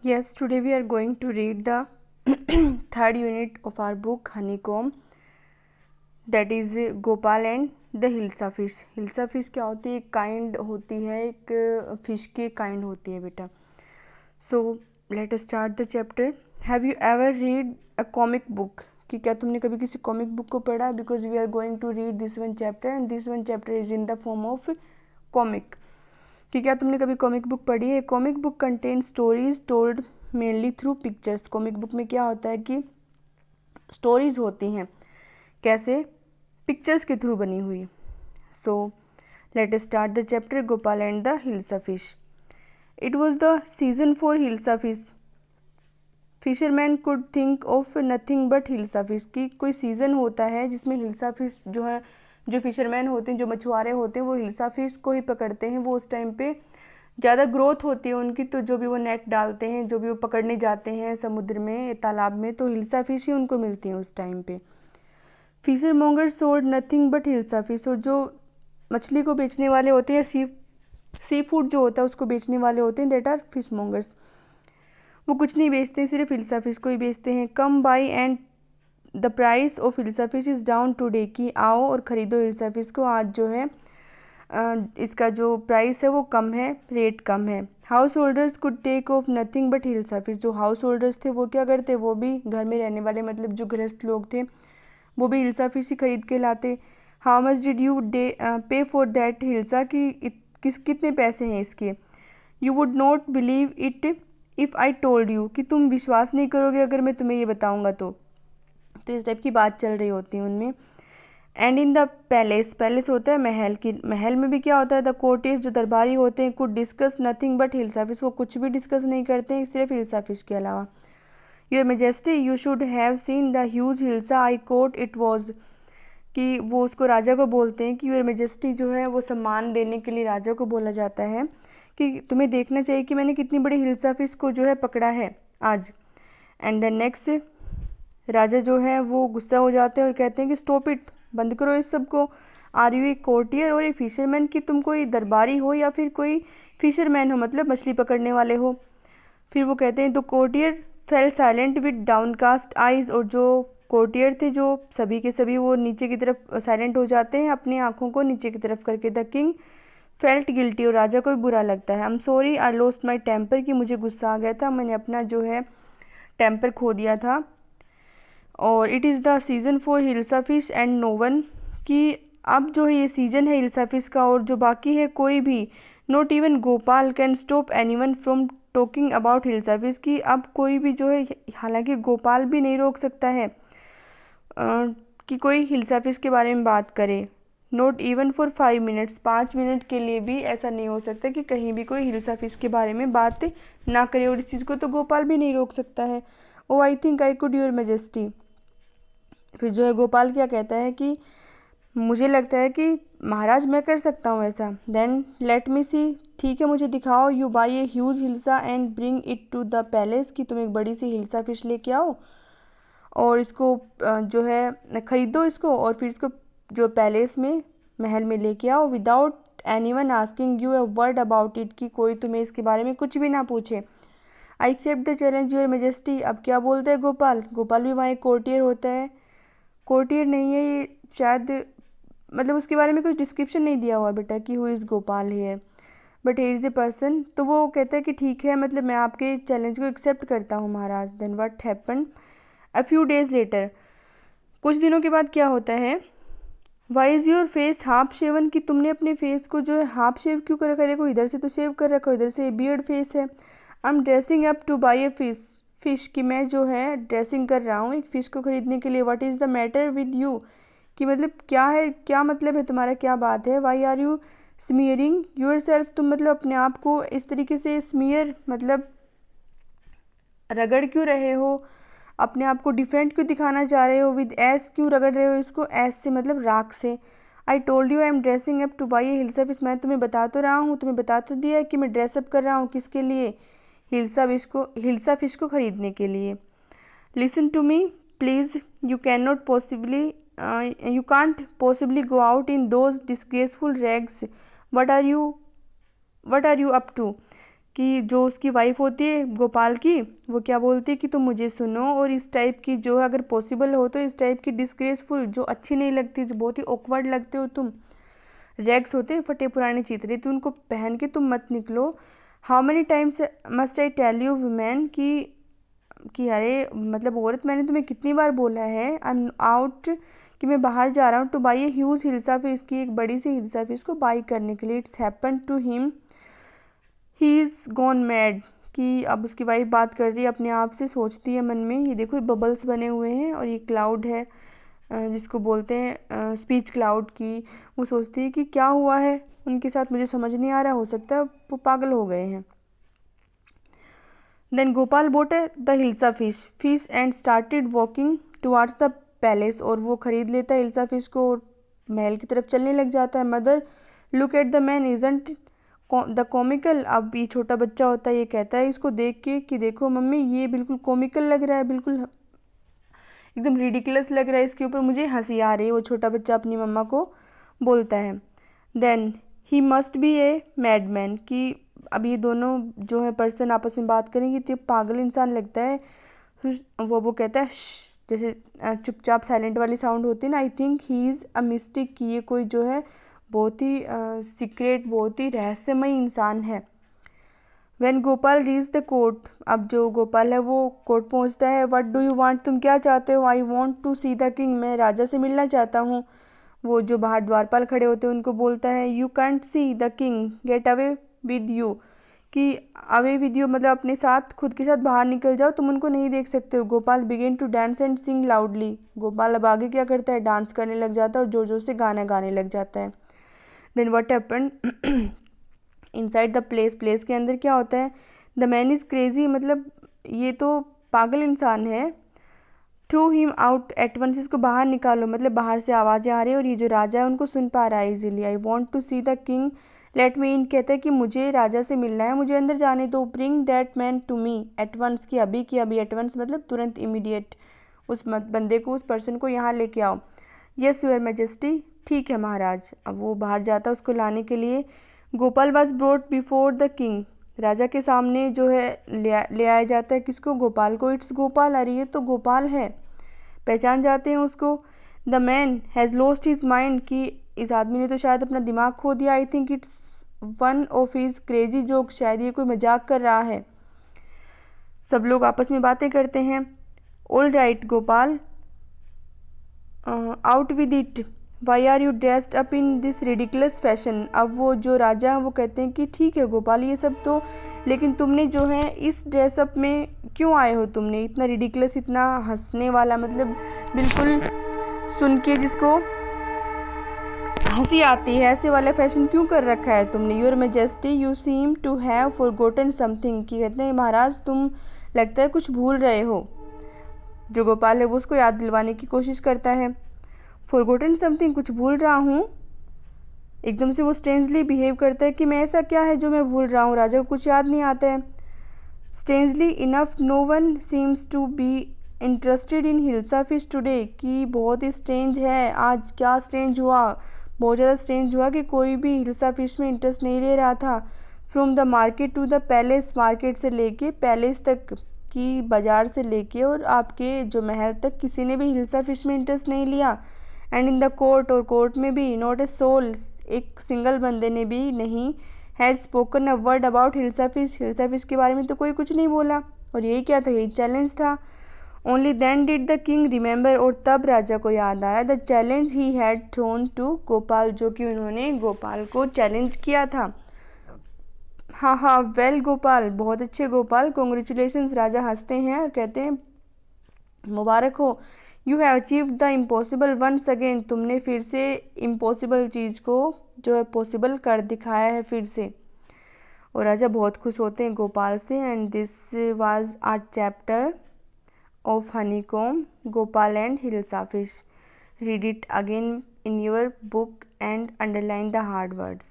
Yes, today we are going to read the third unit of our book Honeycomb, that is Gopal and the hilsa fish. Hilsa fish क्या होती है? एक kind होती है, एक फिश की काइंड होती है बेटा। So let us start the chapter. Have you ever read a comic book? कि क्या तुमने कभी किसी कॉमिक बुक को पढ़ा? Because we are going to read this one chapter and this one chapter is in the form of comic. कि क्या तुमने कभी कॉमिक बुक पढ़ी है? Comic book contain stories told mainly through pictures. Comic book में क्या होता है कि स्टोरीज होती हैं, कैसे? पिक्चर्स के थ्रू बनी हुई। सो let us start the chapter Gopal and the hilsa fish. It was the season for hilsa fish. Fisherman could think of nothing but hilsa fish. की कोई सीज़न होता है जिसमें हिल्सा फिश जो है, जो फिशरमैन होते हैं, जो मछुआरे होते हैं, वो हिल्सा फिश को ही पकड़ते हैं। वो उस टाइम पे ज़्यादा ग्रोथ होती है उनकी, तो जो भी वो नेट डालते हैं, जो भी वो पकड़ने जाते हैं समुद्र में, तालाब में, तो हिल्सा फिश ही उनको मिलती हैं उस टाइम पे। Fishmonger sold nothing but hilsa fish. और जो मछली को बेचने वाले होते हैं, सी फूड जो होता है उसको बेचने वाले होते हैं, दैट आर फिश मोंगर्स। वो कुछ नहीं बेचते हैं, सिर्फ हिल्सा फिश को ही बेचते हैं। कम by and the price of hilsa fish is down today. की आओ और ख़रीदो हिल्सा फिश को, आज जो है इसका जो प्राइस है वो कम है, रेट कम है। Householders could take of nothing but hilsa fish. जो हाउस होल्डर्स थे वो क्या करते? वो भी घर में रहने वाले, मतलब जो गृहस्थ लोग थे, वो भी हिल्सा फिश ही खरीद के लाते। हाउ मच डिड यू पे फॉर दैट हिल्सा? की कितने पैसे हैं इसके? You would not believe it if I told you. कि तुम विश्वास नहीं करोगे अगर मैं तुम्हें ये बताऊँगा तो इस टाइप की बात चल रही होती है उनमें। And in the palace, palace होता है महल। की महल में भी क्या होता है? द कोर्टियर्स, जो दरबारी होते हैं, could discuss nothing but hilsa fish. वो कुछ भी डिस्कस नहीं करते हैं सिर्फ हिल्सा फिश के अलावा। Your majesty you should have seen the huge hilsa I quote it was. कि वो उसको राजा को बोलते हैं कि योर मेजेस्टी जो है वो सम्मान देने के लिए राजा को बोला जाता है कि तुम्हें देखना चाहिए कि मैंने कितनी बड़ी हिल्सा फिश को जो है पकड़ा है आज। एंड द नेक्स्ट, राजा जो है वो गुस्सा हो जाते हैं और कहते हैं कि स्टॉप इट, बंद करो इस सब को। आर यू ए कोर्टियर और ए फिशरमैन? कि तुम कोई दरबारी हो या फिर कोई फिशरमैन हो, मतलब मछली पकड़ने वाले हो। फिर वो कहते हैं the courtier fail silent with downcast eyes. और जो कोर्टियर थे, जो सभी के सभी, वो नीचे की तरफ साइलेंट हो जाते हैं, अपनी आंखों को नीचे की तरफ करके। The king felt guilty. और राजा को भी बुरा लगता है। I am sorry I lost my temper. कि मुझे गुस्सा आ गया था, मैंने अपना जो है टेम्पर खो दिया था। और it is the season for hilsa fish and no one. कि अब जो है ये सीज़न है हिल्सा फिश का, और जो बाकी है कोई भी, not even Gopal can stop any one from talking about hilsa fish. की अब कोई भी जो है, हालांकि गोपाल भी नहीं रोक सकता है कि कोई हिल्सा फिश के बारे में बात करे। Not even for 5 minutes, 5 minute के लिए भी ऐसा नहीं हो सकता कि कहीं भी कोई हिल्सा फिश के बारे में बात ना करे। और इस चीज़ को तो गोपाल भी नहीं रोक सकता है। Oh I think I could your majesty. फिर जो है गोपाल क्या कहता है कि मुझे लगता है कि महाराज मैं कर सकता हूँ ऐसा। Then let me see. ठीक है मुझे दिखाओ। You buy a huge hilsa and bring it to the palace. कि तुम एक बड़ी सी हिल्सा फिश लेके आओ और इसको जो है ख़रीदो इसको, और फिर इसको जो पैलेस में, महल में लेके आओ, without any one asking you a word about it. कि कोई तुम्हें इसके बारे में कुछ भी ना पूछे। I accept the challenge your majesty. अब क्या बोलते हैं गोपाल? गोपाल भी वहाँ एक कोर्टियर होता है। कोर्टियर नहीं है ये, शायद, मतलब उसके बारे में कुछ डिस्क्रिप्शन नहीं दिया हुआ बेटा कि हु इज़ गोपाल है, but he is a person. तो वो कहता है कि ठीक है, मतलब मैं आपके चैलेंज को एक्सेप्ट करता हूँ Maharaj. Then what happen a few days later. कुछ दिनों के बाद क्या होता है? Why is your face half shaven. कि तुमने अपने फेस को जो है हाफ शेव क्यों कर रखा है? देखो इधर से तो शेव कर रखा है, इधर से बियर्ड फेस है। I M dressing up to buy a fish. कि मैं जो है ड्रेसिंग कर रहा हूँ एक फ़िश को ख़रीदने के लिए। What is the matter with you? कि मतलब क्या है, क्या मतलब है तुम्हारा, क्या बात है? Why are you smearing yourself. तुम मतलब अपने आप को इस तरीके से स्मीयर, मतलब रगड़ क्यों रहे हो? अपने आप को डिफरेंट क्यों दिखाना चाह रहे हो? विद एस क्यों रगड़ रहे हो इसको? एस से मतलब राख से। I told you I am dressing up to buy A hilsa fish. मैं तुम्हें बता तो रहा हूँ, तुम्हें बता तो दिया है कि मैं ड्रेसअप कर रहा हूँ। किसके लिए? हिल्सा फिश को ख़रीदने के लिए। Listen to me please, you can not possibly you can't possibly go out in those disgraceful rags. What are you up to? कि जो उसकी वाइफ होती है गोपाल की, वो क्या बोलती है कि तुम मुझे सुनो, और इस टाइप की जो है अगर पॉसिबल हो तो इस टाइप की डिस्ग्रेसफुल, जो अच्छी नहीं लगती, जो बहुत ही ऑकवर्ड लगते हो तुम, रैग्स होते हैं फटे पुराने चितरे, तो उनको पहन के तुम मत निकलो। How many times must I tell you women, कि अरे मतलब औरत, मैंने तुम्हें कितनी बार बोला है, आई एम आउट, कि मैं बाहर जा रहा हूँ, to buy a huge hilsa fish, की एक बड़ी सी हिल्सा फिश को बाई करने के लिए। It's happen to him, he is gone mad, कि अब उसकी वाइफ बात कर रही है अपने आप से, सोचती है मन में, ये देखो ये बबल्स बने हुए हैं और ये क्लाउड है, जिसको बोलते हैं स्पीच क्लाउड की। वो सोचती है कि क्या हुआ है उनके साथ, मुझे समझ नहीं आ रहा, हो सकता है वो पागल हो गए हैं। Then Gopal bought the hilsa fish and started walking towards the palace, और वो खरीद लेता है हिल्सा फिश को और महल की तरफ चलने लग जाता है। Mother look at the man isn't the comical, अब ये छोटा बच्चा होता है, ये कहता है इसको देख के कि देखो मम्मी ये बिल्कुल कॉमिकल लग रहा है, बिल्कुल एकदम रिडिकुलस लग रहा है, इसके ऊपर मुझे हंसी आ रही है, वो छोटा बच्चा अपनी मम्मा को बोलता है। Then he must be a madman, कि अब ये दोनों जो है पर्सन आपस में बात करेंगे तो पागल इंसान लगता है। वो कहता है जैसे चुपचाप साइलेंट वाली साउंड होती है ना, I think he is a mistake, कि ये कोई जो है बहुत ही सीक्रेट, बहुत ही रहस्यमय इंसान है। When Gopal reach the court, अब जो गोपाल है वो कोर्ट पहुंचता है। व्हाट डू यू वांट, तुम क्या चाहते हो। I want to see the king, मैं राजा से मिलना चाहता हूँ। वो जो बाहर द्वारपाल खड़े होते हैं उनको बोलता है you can't C the king, get away with you, कि अवे विद यू मतलब अपने साथ, खुद के साथ बाहर निकल जाओ, तुम उनको नहीं देख सकते हो। Gopal began to dance and sing loudly, Gopal अब आगे क्या करता है, डांस करने लग जाता है और जोर जोर से गाना गाने लग जाता है। Then what happen inside the place के अंदर क्या होता है, द मैन इज़ क्रेजी, मतलब ये तो पागल इंसान है। Throw him out at once, इसको बाहर निकालो, मतलब बाहर से आवाज़ें आ रही है और ये जो राजा है उनको सुन पा रहा है easily. I want to see the king let me in, कहता है कि मुझे राजा से मिलना है, मुझे अंदर जाने दो। Bring that man to me at once, की अभी एट वंस मतलब तुरंत, इमीडिएट, उस बंदे को, उस पर्सन को यहाँ लेके आओ। यस यूर मैजेस्टी, ठीक है महाराज। अब वो बाहर जाता है उसको लाने के लिए। Gopal was brought before the king, राजा के सामने जो है ले आया जाता है, किसको, गोपाल को। इट्स गोपाल, अरे ये तो गोपाल है, पहचान जाते हैं उसको। The man has lost his mind, कि इस आदमी ने तो शायद अपना दिमाग खो दिया। I think it's one of his crazy joke, शायद ये कोई मजाक कर रहा है। सब लोग आपस में बातें करते हैं। All right Gopal, out with it, why are you dressed up in this ridiculous fashion. अब वो जो राजा हैं वो कहते हैं कि ठीक है गोपाल ये सब तो, लेकिन तुमने जो है इस ड्रेसअप में क्यों आए हो, तुमने इतना रिडिकुलस, इतना हंसने वाला, मतलब बिल्कुल सुन के जिसको हंसी आती है, ऐसे वाला फैशन क्यों कर रखा है तुमने। Your majesty you seem to have forgotten something, कि कहते हैं महाराज तुम लगता है कुछ भूल रहे हो। जो गोपाल है वो उसको याद दिलवाने की कोशिश करता है। फॉरगॉटन समथिंग, कुछ भूल रहा हूँ। एकदम से वो स्ट्रेंजली बिहेव करता है कि मैं ऐसा क्या है जो मैं भूल रहा हूँ, राजा को कुछ याद नहीं आता है। Strangely enough no one seems to be interested in hilsa fish today, कि बहुत ही स्ट्रेंज है आज, क्या स्ट्रेंज हुआ, बहुत ज़्यादा स्ट्रेंज हुआ कि कोई भी हिल्सा फिश में इंटरेस्ट नहीं ले रहा था। From the market to the palace, market से लेके पैलेस तक, कि बाज़ार से लेके और आपके जो महल तक किसी ने भी हिल्सा फिश में इंटरेस्ट नहीं लिया। एंड इन द कोर्ट, और कोर्ट में भी, नॉट ए सोल, एक सिंगल बंदे ने भी नहीं, had spoken a word about hilsa fish, hilsa fish के बारे में तो कोई कुछ नहीं बोला। और यही क्या था, यही चैलेंज था। Only then did the king remember, और तब राजा को याद आया, the challenge he had thrown to Gopal, जो कि उन्होंने गोपाल को चैलेंज किया था। हाँ हाँ, वेल गोपाल, बहुत अच्छे गोपाल, कॉन्ग्रेचुलेशंस, राजा हंसते हैं और कहते हैं मुबारक हो। You have achieve the impossible once again, तुमने फिर से इम्पॉसिबल चीज़ को जो है पॉसिबल कर दिखाया है फिर से। और राजा बहुत खुश होते हैं गोपाल से। And this was our chapter of honeycomb, Gopal and hilsa fish. Read it again in your book and underline the hard words.